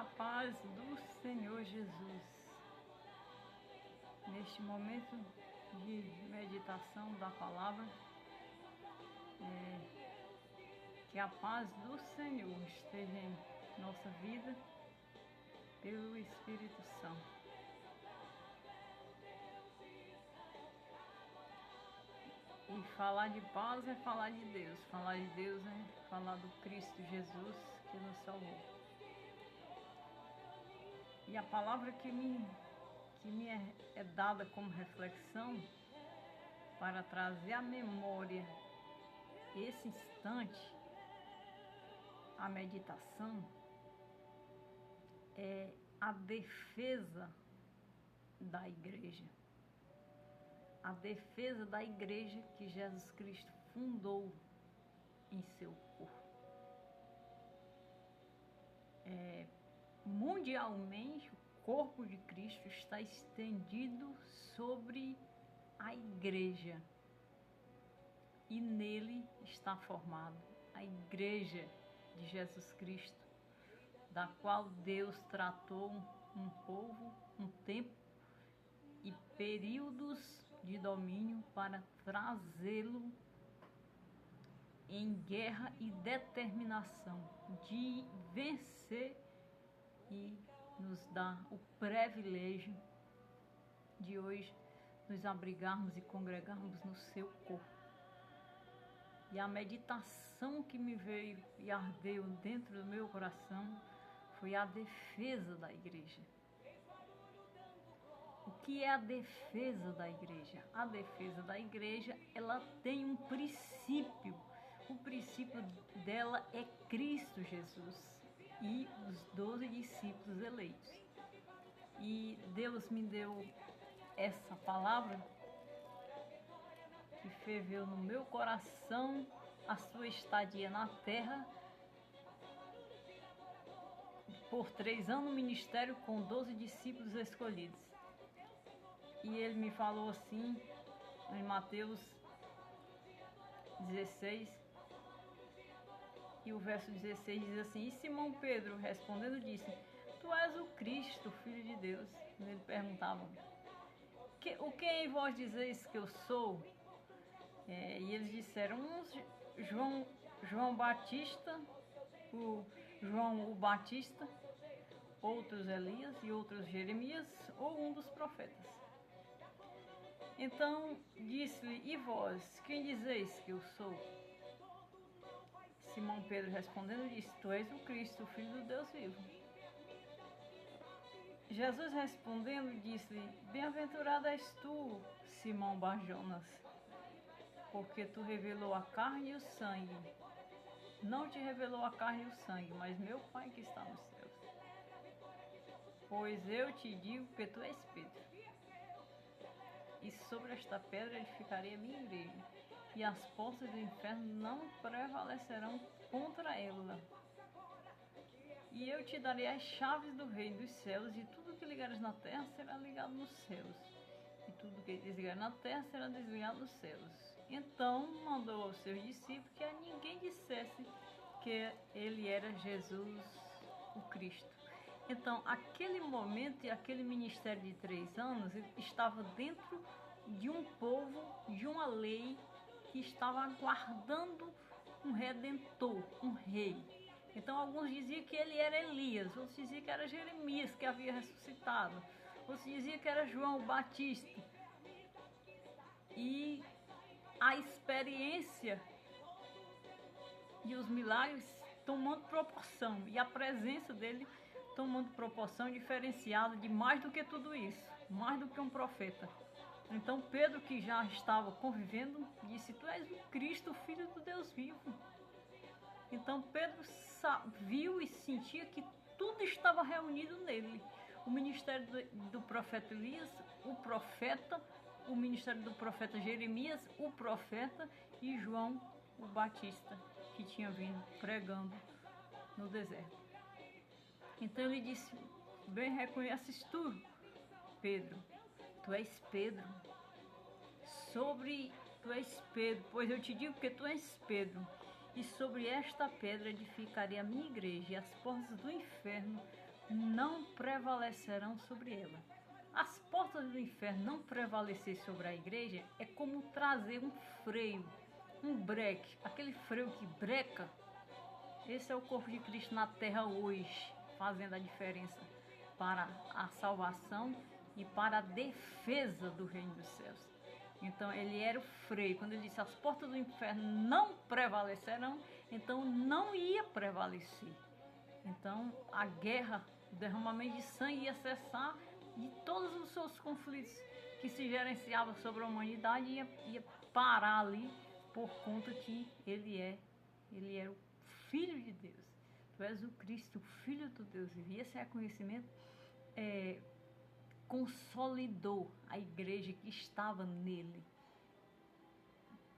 A paz do Senhor Jesus. Neste momento de meditação da palavra, que a paz do Senhor esteja em nossa vida pelo Espírito Santo. E falar de paz é falar de Deus. Falar de Deus é falar do Cristo Jesus que nos salvou. E a palavra que me é dada como reflexão para trazer à memória esse instante, a meditação, é a defesa da igreja. A defesa da igreja que Jesus Cristo fundou em seu corpo. Mundialmente, o corpo de Cristo está estendido sobre a igreja. E nele está formado a igreja de Jesus Cristo, da qual Deus tratou um povo, um tempo e períodos de domínio para trazê-lo em guerra e determinação de vencer e nos dá o privilégio de hoje nos abrigarmos e congregarmos no seu corpo. E a meditação que me veio e ardeu dentro do meu coração foi a defesa da igreja. O que é a defesa da igreja? A defesa da igreja, ela tem um princípio. O princípio dela é Cristo Jesus e os 12 discípulos eleitos. E Deus me deu essa palavra que ferveu no meu coração a sua estadia na terra por 3 anos no ministério com 12 discípulos escolhidos. E ele me falou assim em Mateus 16, e o verso 16 diz assim: E Simão Pedro respondendo disse: Tu és o Cristo, Filho de Deus. E ele perguntava: O que em vós dizeis que eu sou? E eles disseram: uns João Batista, João o Batista, outros Elias e outros Jeremias ou um dos profetas. Então disse-lhe: E vós, quem dizeis que eu sou? Simão Pedro respondendo disse: Tu és o Cristo, o Filho do Deus vivo. Jesus respondendo disse-lhe: Bem-aventurado és tu, Simão Bar-Jonas, porque tu revelou a carne e o sangue. Não te revelou a carne e o sangue, mas meu Pai que está nos céus. Pois eu te digo que tu és Pedro, e sobre esta pedra edificarei a minha igreja, e as portas do inferno não prevalecerão contra ela. E eu te darei as chaves do reino dos céus, e tudo que ligares na terra será ligado nos céus, e tudo que desligares na terra será desligado nos céus. Então mandou aos seus discípulos que a ninguém dissesse que ele era Jesus, o Cristo. Então, aquele momento e aquele ministério de 3 anos, ele estava dentro de um povo, de uma lei que estava aguardando um redentor, um rei. Então, alguns diziam que ele era Elias, outros diziam que era Jeremias, que havia ressuscitado, outros diziam que era João o Batista. E a experiência e os milagres tomando proporção, e a presença dele tomando proporção diferenciada de mais do que tudo isso, mais do que um profeta. Então Pedro, que já estava convivendo, disse: Tu és o Cristo, o Filho do Deus vivo. Então Pedro viu e sentia que tudo estava reunido nele. O ministério do profeta Elias, o ministério do profeta Jeremias, o profeta, e João o Batista, que tinha vindo pregando no deserto. Então ele disse: Bem reconheces tu, Pedro, tu és Pedro, tu és Pedro, pois eu te digo que tu és Pedro, e sobre esta pedra edificarei a minha igreja, e as portas do inferno não prevalecerão sobre ela. As portas do inferno não prevalecer sobre a igreja é como trazer um freio, um breque, aquele freio que breca. Esse é o corpo de Cristo na terra hoje, fazendo a diferença para a salvação e para a defesa do reino dos céus. Então ele era o freio. Quando ele disse as portas do inferno não prevalecerão, então não ia prevalecer. Então a guerra, o derramamento de sangue ia cessar e todos os seus conflitos que se gerenciavam sobre a humanidade ia parar ali, por conta que ele era o Filho de Deus. Tu és o Cristo, o Filho de Deus. E esse reconhecimento consolidou a igreja que estava nele.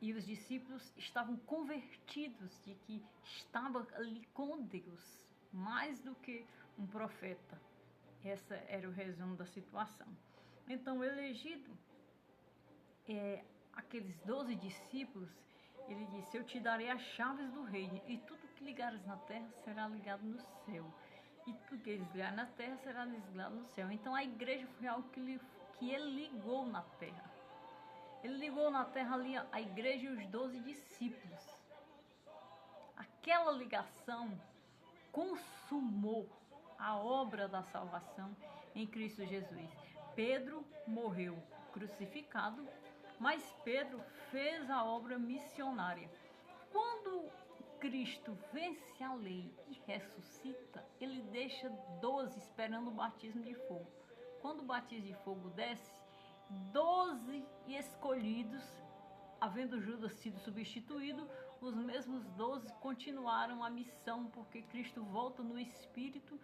E os discípulos estavam convertidos de que estava ali com Deus, mais do que um profeta. Esse era o resumo da situação. Então, elegido aqueles 12 discípulos, ele disse: eu te darei as chaves do reino, e tudo que ligares na terra será ligado no céu, e tudo que eles ligarem na terra será ligado no céu. Então a igreja foi algo que ele ligou na terra. Ele ligou na terra ali a igreja e os 12 discípulos. Aquela ligação consumou a obra da salvação em Cristo Jesus. Pedro morreu crucificado, mas Pedro fez a obra missionária. Quando Cristo vence a lei e ressuscita, ele deixa 12 esperando o batismo de fogo. Quando o batismo de fogo desce, 12 escolhidos, havendo Judas sido substituído, os mesmos 12 continuaram a missão, porque Cristo volta no Espírito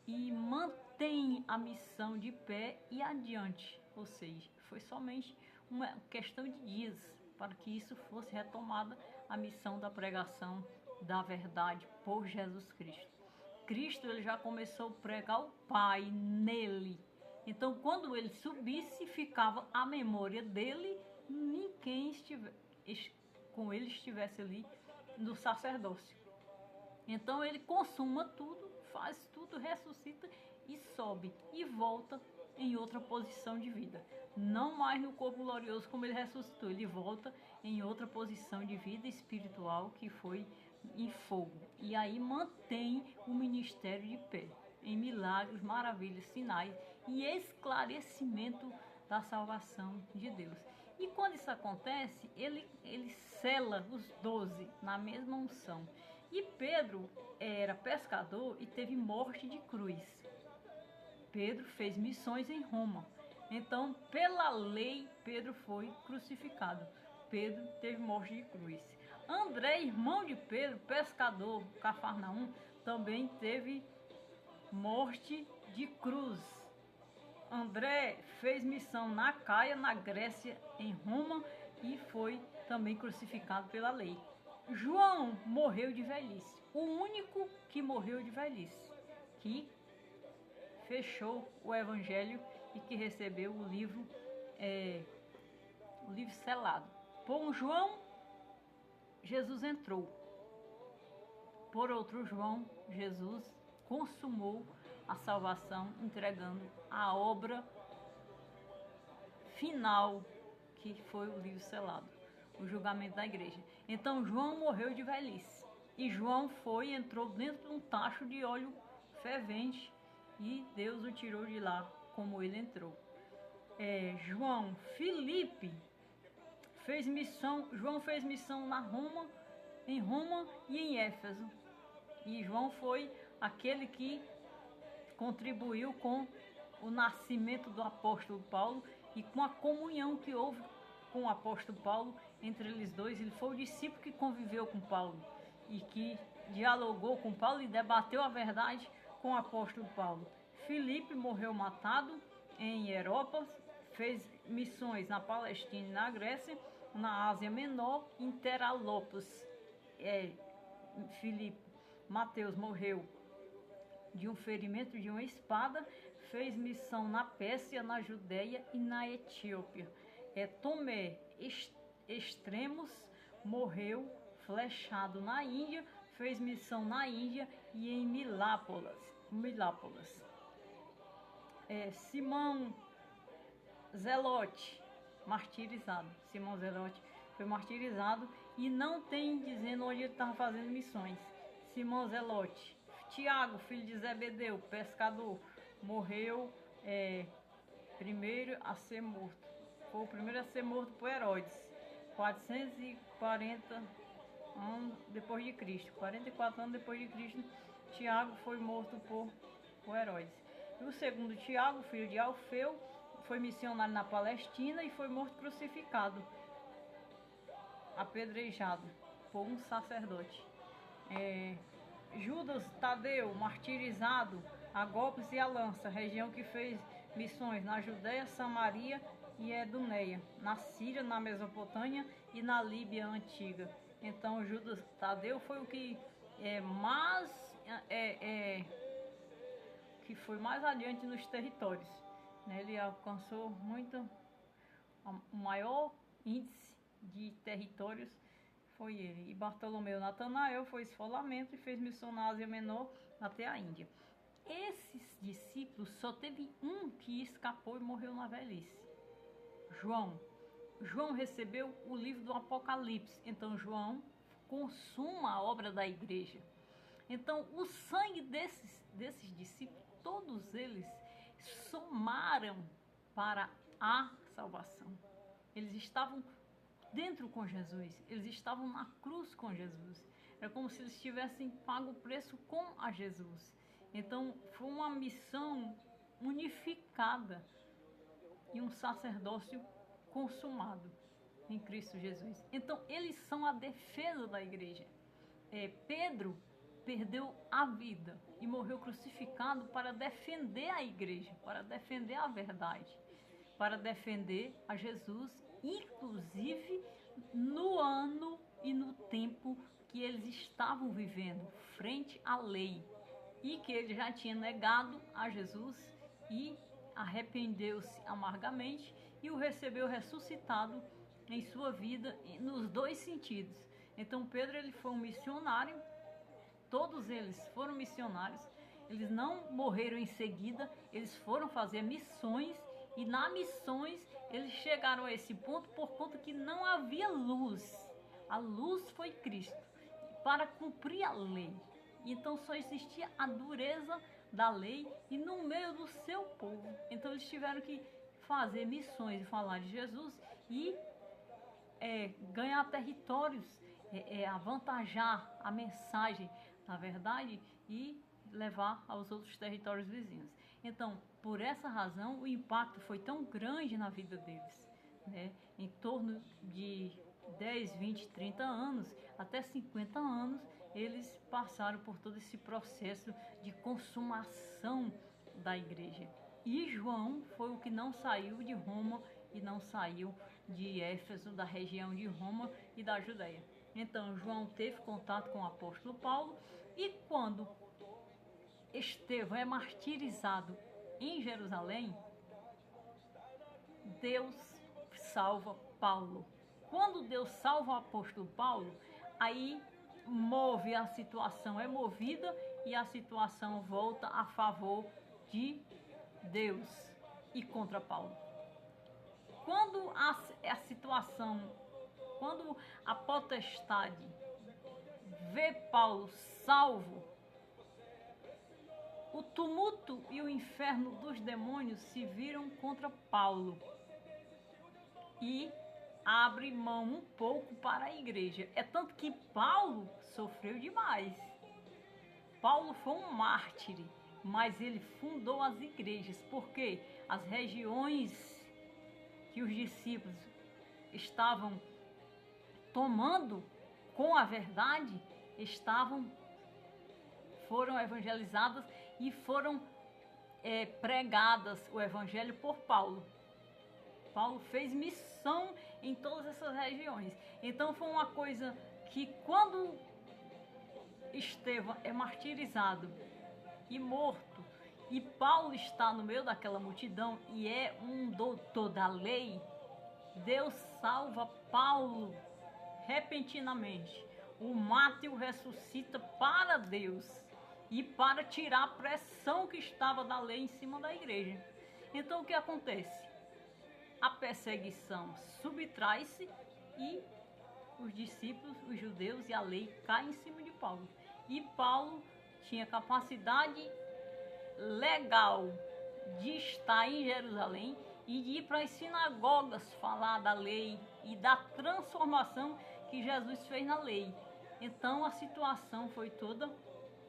e mantém a missão de pé e adiante. Ou seja, foi somente uma questão de dias para que isso fosse retomada, a missão da pregação da verdade por Jesus Cristo. Cristo ele já começou a pregar o Pai nele. Então, quando ele subisse, ficava a memória dele, ninguém com ele estivesse ali no sacerdócio. Então, ele consuma tudo, faz tudo, ressuscita e sobe e volta em outra posição de vida. Não mais no corpo glorioso como ele ressuscitou, ele volta em outra posição de vida espiritual, que foi em fogo. E aí mantém o ministério de pé, em milagres, maravilhas, sinais e esclarecimento da salvação de Deus. E quando isso acontece, ele sela os 12 na mesma unção. E Pedro era pescador e teve morte de cruz. Pedro fez missões em Roma. Então, pela lei, Pedro foi crucificado. Pedro teve morte de cruz. André, irmão de Pedro, pescador, Cafarnaum, também teve morte de cruz. André fez missão na Caia, na Grécia, em Roma, e foi também crucificado pela lei. João morreu de velhice, o único que morreu de velhice, que fechou o evangelho e que recebeu o livro selado. Por João, Jesus entrou. Por outro João, Jesus consumou a salvação, entregando a obra final, que foi o livro selado, o julgamento da igreja. Então João morreu de velhice. E João entrou dentro de um tacho de óleo fervente, e Deus o tirou de lá como ele entrou. Filipe fez missão. João fez missão em Roma e em Éfeso. E João foi aquele que contribuiu com o nascimento do apóstolo Paulo e com a comunhão que houve com o apóstolo Paulo entre eles dois. Ele foi o discípulo que conviveu com Paulo e que dialogou com Paulo e debateu a verdade com o apóstolo Paulo. Filipe morreu matado em Herópolis, fez missões na Palestina e na Grécia, na Ásia Menor, em Teralópolis. Mateus morreu de um ferimento de uma espada, fez missão na Pérsia, na Judéia e na Etiópia. Tomé Extremos morreu flechado na Índia, fez missão na Índia e em Milápolis. Simão Zelote, martirizado. Simão Zelote foi martirizado e não tem dizendo onde ele estava fazendo missões. Simão Zelote. Tiago, filho de Zebedeu, pescador, morreu primeiro a ser morto. Foi o primeiro a ser morto por Herodes. 440 anos depois de Cristo. 44 anos depois de Cristo, Tiago foi morto por Herodes. E o segundo Tiago, filho de Alfeu, foi missionário na Palestina e foi morto crucificado, apedrejado por um sacerdote. Judas Tadeu, martirizado a golpes e a lança, região que fez missões na Judéia, Samaria e Eduneia, na Síria, na Mesopotâmia e na Líbia antiga. Então Judas Tadeu foi o que que foi mais adiante nos territórios, né? Ele alcançou o maior índice de territórios foi ele. E Bartolomeu Natanael foi esfolamento e fez missão na Ásia Menor até a Índia. Esses discípulos, só teve um que escapou e morreu na velhice. João recebeu o livro do Apocalipse. Então João consuma a obra da igreja. Então o sangue desses discípulos, todos eles somaram para a salvação. Eles estavam dentro com Jesus, eles estavam na cruz com Jesus. Era como se eles tivessem pago o preço com a Jesus. Então foi uma missão unificada e um sacerdócio consumado em Cristo Jesus. Então eles são a defesa da igreja. Pedro perdeu a vida e morreu crucificado para defender a igreja, para defender a verdade, para defender a Jesus, inclusive no ano e no tempo que eles estavam vivendo, frente à lei, e que ele já tinha negado a Jesus e arrependeu-se amargamente e o recebeu ressuscitado em sua vida nos dois sentidos. Então Pedro, ele foi um missionário. Todos eles foram missionários, eles não morreram em seguida, eles foram fazer missões e nas missões eles chegaram a esse ponto por conta que não havia luz. A luz foi Cristo para cumprir a lei. Então só existia a dureza da lei e no meio do seu povo. Então eles tiveram que fazer missões e falar de Jesus e ganhar territórios, avantajar a mensagem na verdade e levar aos outros territórios vizinhos. Então, por essa razão, o impacto foi tão grande na vida deles, né? Em torno de 10, 20, 30 anos, até 50 anos, eles passaram por todo esse processo de consumação da igreja. E João foi o que não saiu de Roma e não saiu de Éfeso, da região de Roma e da Judéia. Então, João teve contato com o apóstolo Paulo e quando Estevão é martirizado em Jerusalém, Deus salva Paulo. Quando Deus salva o apóstolo Paulo, aí a situação é movida e a situação volta a favor de Deus e contra Paulo. Quando quando a potestade vê Paulo salvo, o tumulto e o inferno dos demônios se viram contra Paulo e abre mão um pouco para a igreja. É tanto que Paulo sofreu demais. Paulo foi um mártir, mas ele fundou as igrejas, porque as regiões que os discípulos estavam tomando com a verdade, foram evangelizadas e foram pregadas o evangelho por Paulo. Paulo fez missão em todas essas regiões. Então foi uma coisa que quando Estevão é martirizado e morto, e Paulo está no meio daquela multidão e é um doutor da lei, Deus salva Paulo repentinamente, o mata e o ressuscita para Deus. e para tirar a pressão que estava da lei em cima da igreja. Então o que acontece? A perseguição subtrai-se e os discípulos, os judeus e a lei caem em cima de Paulo. E Paulo tinha capacidade legal de estar em Jerusalém e de ir para as sinagogas falar da lei e da transformação que Jesus fez na lei. Então a situação foi toda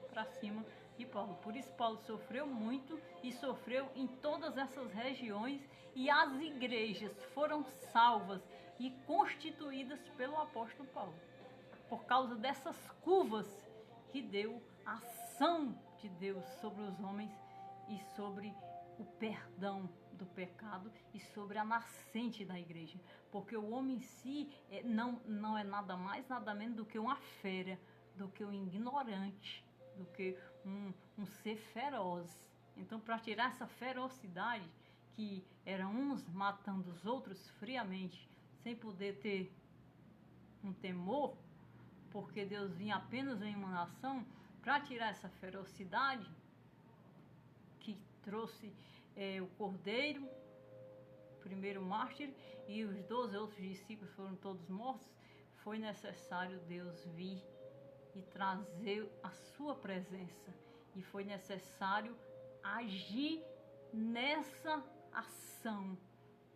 para cima de Paulo. Por isso Paulo sofreu muito e sofreu em todas essas regiões, e as igrejas foram salvas e constituídas pelo apóstolo Paulo, por causa dessas curvas que deu a ação de Deus sobre os homens e sobre o perdão do pecado e sobre a nascente da igreja. Porque o homem em si não é nada mais, nada menos do que uma fera, do que um ignorante, do que um ser feroz. Então, para tirar essa ferocidade, que eram uns matando os outros friamente, sem poder ter um temor, porque Deus vinha apenas em uma nação, para tirar essa ferocidade, que trouxe o Cordeiro, primeiro mártir, e os 12 outros discípulos foram todos mortos, foi necessário Deus vir e trazer a sua presença, e foi necessário agir nessa ação,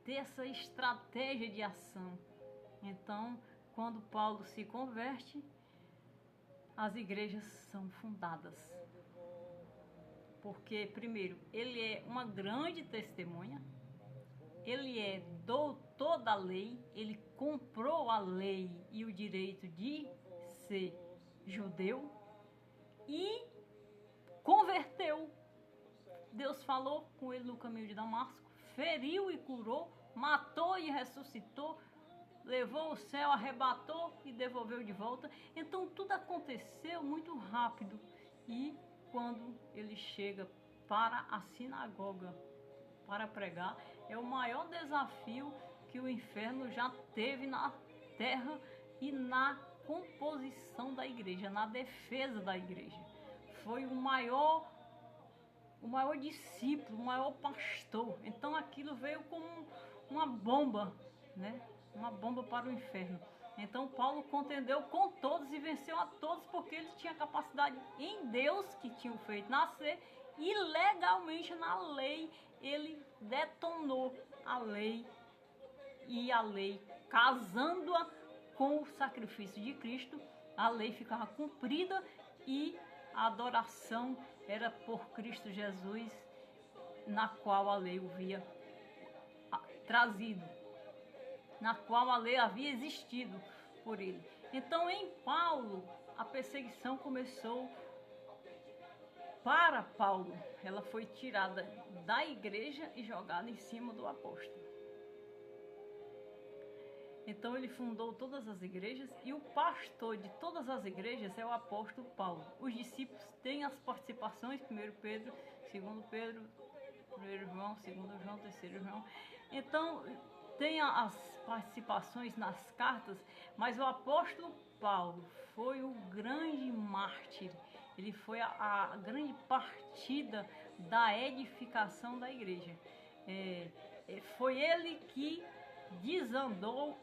ter essa estratégia de ação. Então, quando Paulo se converte, as igrejas são fundadas, porque primeiro, ele é uma grande testemunha, ele é doutor da lei, ele comprou a lei e o direito de ser judeu e converteu. Deus falou com ele no caminho de Damasco, feriu e curou, matou e ressuscitou, levou o céu, arrebatou e devolveu de volta. Então tudo aconteceu muito rápido. E quando ele chega para a sinagoga para pregar, é o maior desafio que o inferno já teve na terra e na composição da igreja, na defesa da igreja. Foi o maior discípulo, o maior pastor. Então aquilo veio como uma bomba, né? Uma bomba para o inferno. Então Paulo contendeu com todos e venceu a todos, porque ele tinha capacidade em Deus, que tinha o feito nascer, e legalmente na lei ele detonou a lei, e a lei, casando-a com o sacrifício de Cristo, a lei ficava cumprida e a adoração era por Cristo Jesus, na qual a lei o havia trazido, na qual a lei havia existido por ele. Então, em Paulo, a perseguição começou para Paulo. Ela foi tirada da igreja e jogada em cima do apóstolo. Então ele fundou todas as igrejas, e o pastor de todas as igrejas é o apóstolo Paulo. Os discípulos têm as participações, 1 Pedro, 2 Pedro, 1 João, 2 João, 3 João. Então tem as participações nas cartas, mas o apóstolo Paulo foi o grande mártir. Ele foi a grande partida da edificação da igreja. Foi ele que desandou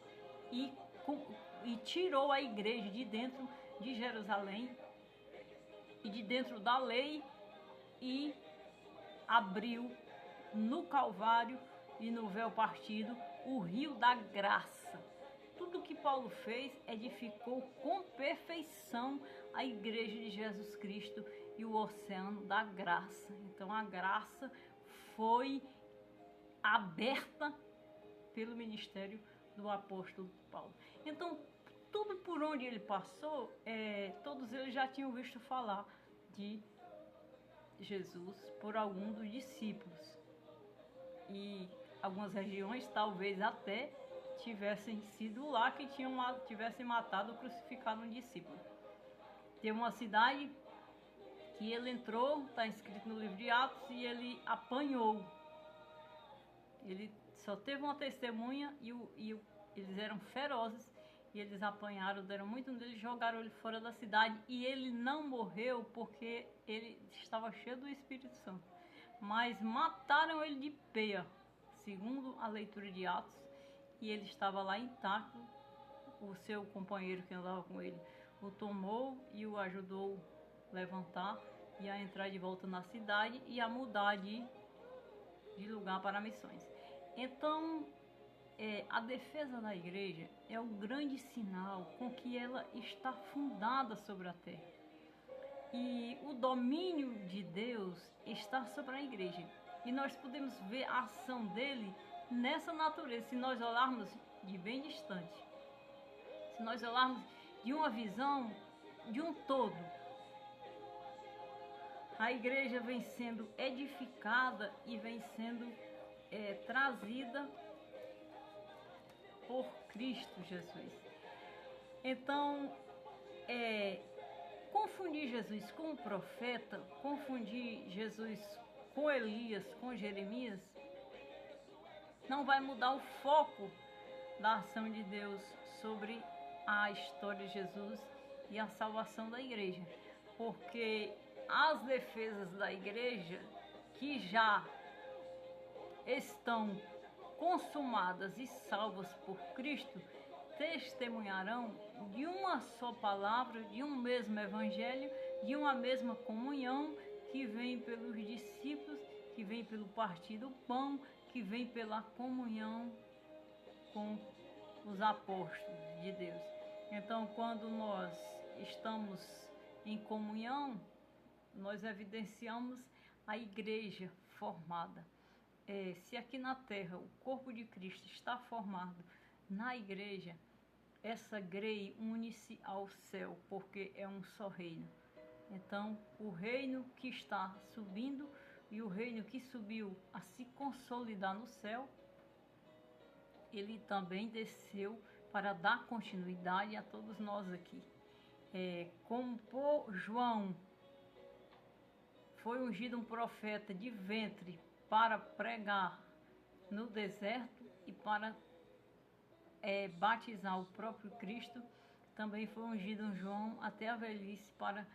e tirou a igreja de dentro de Jerusalém e de dentro da lei, e abriu no Calvário e no véu partido o rio da graça. Tudo que Paulo fez edificou com perfeição a igreja de Jesus Cristo e o oceano da graça. Então a graça foi aberta pelo ministério do apóstolo Paulo. Então tudo por onde ele passou, todos eles já tinham visto falar de Jesus por algum dos discípulos, e algumas regiões talvez até tivessem sido lá que tivessem matado ou crucificado um discípulo. Tem uma cidade que ele entrou, está escrito no livro de Atos, e ele apanhou. Ele só teve uma testemunha, e eles eram ferozes, e eles apanharam, deram muito nele, jogaram ele fora da cidade, e ele não morreu porque ele estava cheio do Espírito Santo, mas mataram ele de peia, segundo a leitura de Atos, e ele estava lá intacto. O seu companheiro que andava com ele o tomou e o ajudou a levantar e a entrar de volta na cidade e a mudar de lugar para missões. Então, a defesa da igreja é o grande sinal com que ela está fundada sobre a terra. E o domínio de Deus está sobre a igreja. E nós podemos ver a ação dele nessa natureza, se nós olharmos de bem distante. Se nós olharmos de uma visão de um todo. A igreja vem sendo edificada e vem sendo trazida por Cristo Jesus. Então, confundir Jesus com o profeta, confundir Jesus com Elias, com Jeremias, não vai mudar o foco da ação de Deus sobre a história de Jesus e a salvação da igreja. Porque as defesas da igreja que já estão consumadas e salvas por Cristo testemunharão de uma só palavra, de um mesmo evangelho, de uma mesma comunhão que vem pelos discípulos, que vem pelo partir do pão, que vem pela comunhão com os apóstolos de Deus. Então, quando nós estamos em comunhão, nós evidenciamos a igreja formada. Se aqui na terra o corpo de Cristo está formado na igreja, essa grei une-se ao céu, porque é um só reino. Então, o reino que está subindo e o reino que subiu a se consolidar no céu, ele também desceu para dar continuidade a todos nós aqui. Como por João foi ungido um profeta de ventre para pregar no deserto e para batizar o próprio Cristo, também foi ungido um João até a velhice para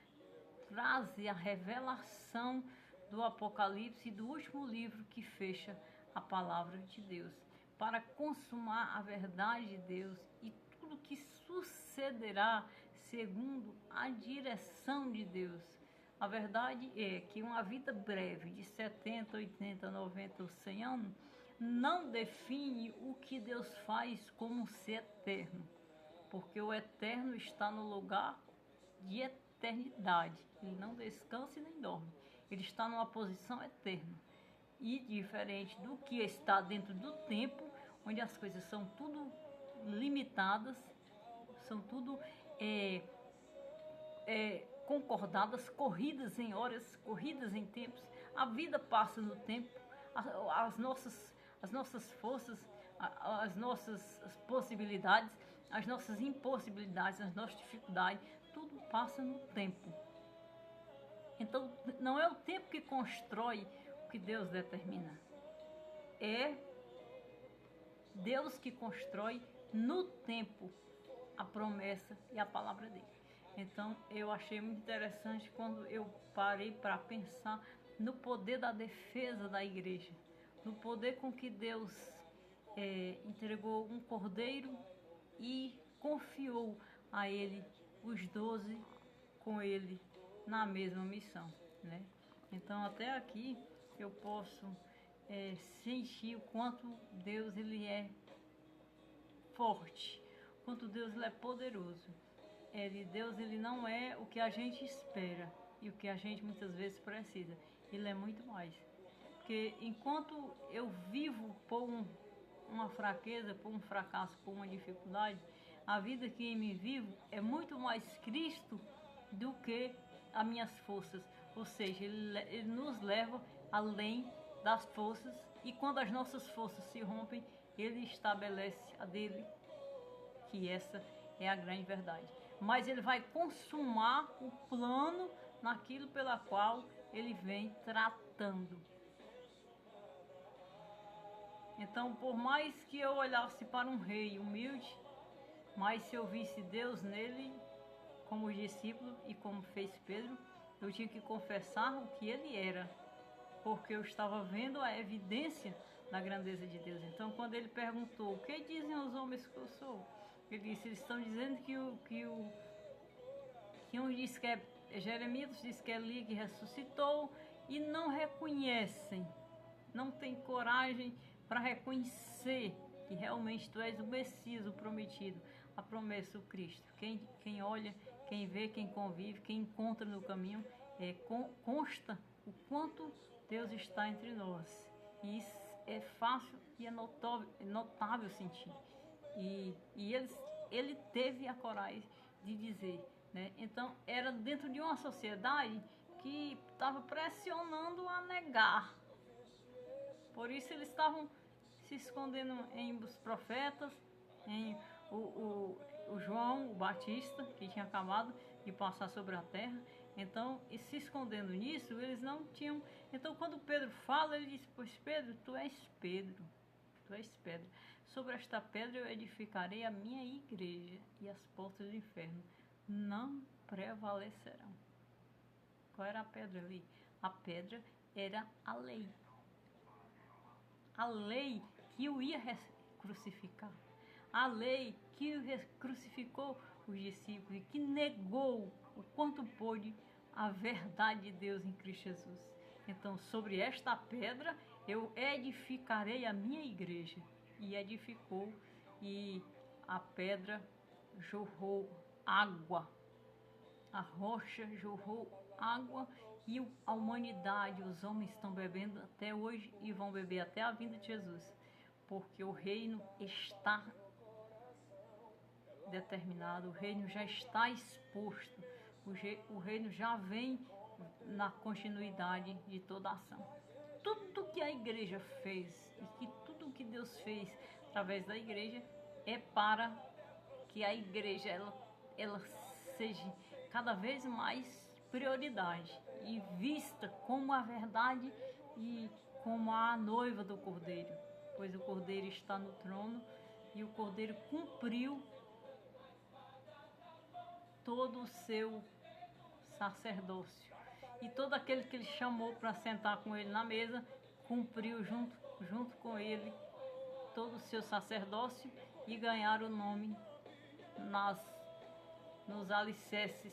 trazer a revelação do Apocalipse, do último livro que fecha a palavra de Deus, para consumar a verdade de Deus e tudo que sucederá segundo a direção de Deus. A verdade é que uma vida breve de 70, 80, 90 ou 100 anos não define o que Deus faz como ser eterno, porque o eterno está no lugar de eternidade. Ele não descansa e nem dorme. Ele está numa posição eterna. E diferente do que está dentro do tempo, onde as coisas são tudo limitadas, são tudo concordadas, corridas em horas, corridas em tempos. A vida passa no tempo, as nossas forças, as nossas possibilidades, as nossas impossibilidades, as nossas dificuldades, tudo passa no tempo. Então, não é o tempo que constrói o que Deus determina. É Deus que constrói no tempo a promessa e a palavra dele. Então, eu achei muito interessante quando eu parei para pensar no poder da defesa da igreja, no poder com que Deus entregou um cordeiro e confiou a ele os 12 com ele na mesma missão, né? Então, até aqui eu posso sentir o quanto Deus ele é forte, quanto Deus ele é poderoso. Deus ele não é o que a gente espera e o que a gente muitas vezes precisa. Ele é muito mais. Porque enquanto eu vivo por uma fraqueza, por um fracasso, por uma dificuldade, a vida que em mim vivo é muito mais Cristo do que as minhas forças. Ou seja, ele nos leva além das forças, e quando as nossas forças se rompem, ele estabelece a dele, que essa é a grande verdade. Mas ele vai consumar o plano naquilo pela qual ele vem tratando. Então, por mais que eu olhasse para um rei humilde, Mas se eu visse Deus nele, como discípulo e como fez Pedro, eu tinha que confessar o que ele era, porque eu estava vendo a evidência da grandeza de Deus. Então, quando ele perguntou, o que dizem os homens que eu sou? Ele disse, eles estão dizendo que um diz que é Jeremias, diz que é Eli que ressuscitou, e não reconhecem, não tem coragem para reconhecer que realmente tu és o Messias, o prometido, a promessa, o Cristo. Quem olha, quem vê, quem convive, quem encontra no caminho, consta o quanto Deus está entre nós. E isso é fácil e é notável sentir. E ele teve a coragem de dizer, né? Então, era dentro de uma sociedade que estava pressionando a negar. Por isso eles estavam se escondendo em os profetas, em o João, o Batista, que tinha acabado de passar sobre a terra. Então, e se escondendo nisso, eles não tinham... Então, quando Pedro fala, ele diz, pois Pedro, tu és Pedro. Tu és pedra. Sobre esta pedra eu edificarei a minha igreja, e as portas do inferno não prevalecerão. Qual era a pedra ali? A pedra era a lei. A lei que o ia crucificar. A lei que crucificou os discípulos e que negou o quanto pôde a verdade de Deus em Cristo Jesus. Então, sobre esta pedra eu edificarei a minha igreja. E edificou, e a pedra jorrou água. A rocha jorrou água, e a humanidade, os homens estão bebendo até hoje e vão beber até a vinda de Jesus, porque o reino está determinado, o reino já está exposto, o reino já vem na continuidade de toda a ação. Tudo que a igreja fez e que tudo que Deus fez através da igreja é para que a igreja ela seja cada vez mais prioridade e vista como a verdade e como a noiva do Cordeiro, pois o Cordeiro está no trono e o Cordeiro cumpriu todo o seu sacerdócio, e todo aquele que ele chamou para sentar com ele na mesa cumpriu junto com ele todo o seu sacerdócio e ganharam o nome nos alicerces.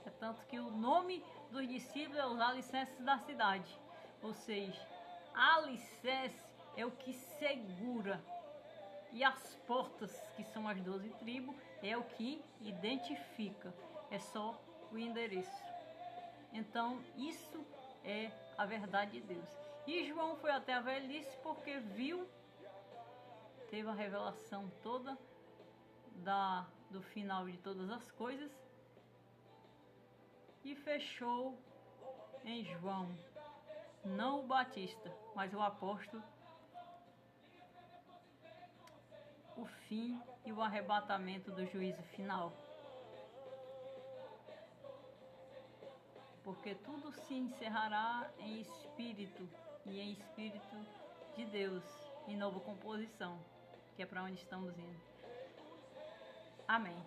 É tanto que o nome dos discípulos é os alicerces da cidade, ou seja, alicerce é o que segura, e as portas, que são as 12 tribos, é o que identifica, é só o endereço. Então, isso é a verdade de Deus. E João foi até a velhice porque viu, teve a revelação toda do final de todas as coisas, e fechou em João, não o Batista, mas o apóstolo, o fim e o arrebatamento do juízo final. Porque tudo se encerrará em espírito, e em espírito de Deus, em nova composição, que é para onde estamos indo. Amém.